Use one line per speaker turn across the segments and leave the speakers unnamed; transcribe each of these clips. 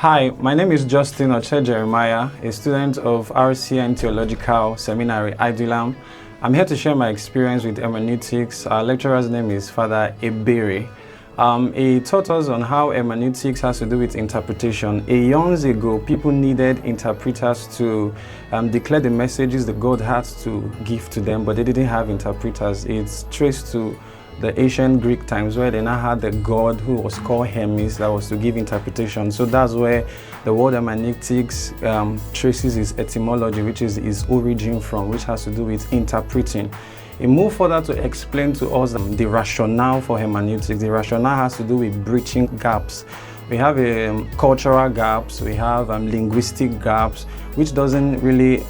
Hi, my name is Justin Oche Jeremiah, a student of Theological Seminary, Adullam. I'm here to share my experience with hermeneutics. Our lecturer's name is Father Ebere. He taught us on how hermeneutics has to do with interpretation. Eons ago, people needed interpreters to declare the messages that God had to give to them, but they didn't have interpreters. It's traced to the ancient Greek times where they now had the god who was called Hermes that was to give interpretation. So that's where the word hermeneutics traces its etymology, which is its origin from, which has to do with interpreting. It moved further to explain to us the rationale for hermeneutics. The rationale has to do with bridging gaps. We have cultural gaps, we have linguistic gaps, which doesn't really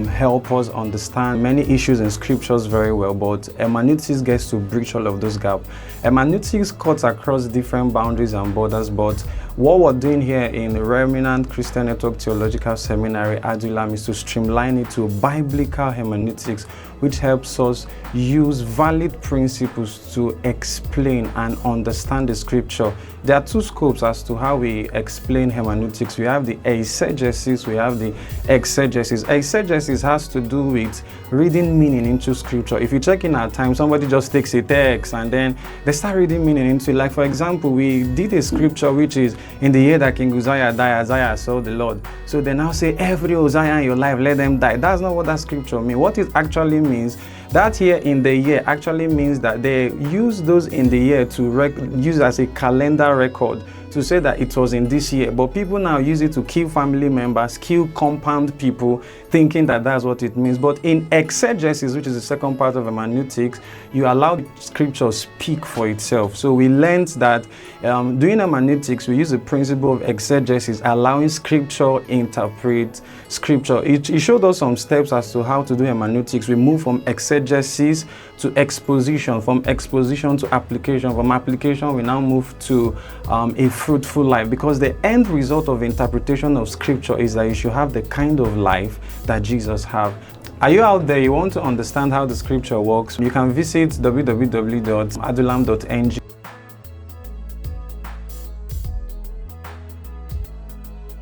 help us understand many issues in scriptures very well, but hermeneutics gets to bridge all of those gaps. Hermeneutics cuts across different boundaries and borders, but what we're doing here in the Remnant Christian Network Theological Seminary, Adullam, is to streamline it to biblical hermeneutics, which helps us use valid principles to explain and understand the scripture. There are two scopes as to how we explain hermeneutics. We have the eisegesis, we have the exegesis. Eisegesis has to do with reading meaning into scripture. If you check in our time, somebody just takes a text and then they start reading meaning into it. Like, for example, we did a scripture which is, in the year that King Uzziah died, Isaiah saw the Lord. So they now say, every Uzziah in your life, let them die. That's not what that scripture means. What it actually means, that year in the year actually means that they use those in the year to use as a calendar record to say that it was in this year. But people now use it to kill family members, kill compound people, thinking that that's what it means. But in exegesis, which is the second part of hermeneutics, you allow scripture speak for itself. So we learned that doing hermeneutics, we use the principle of exegesis, allowing scripture interpret scripture. It showed us some steps as to how to do hermeneutics. We move from exegesis to exposition, from exposition to application. From application, we now move to a fruitful life, because the end result of interpretation of scripture is that you should have the kind of life that Jesus had. Are you out there? You want to understand how the scripture works? You can visit www.adullam.ng.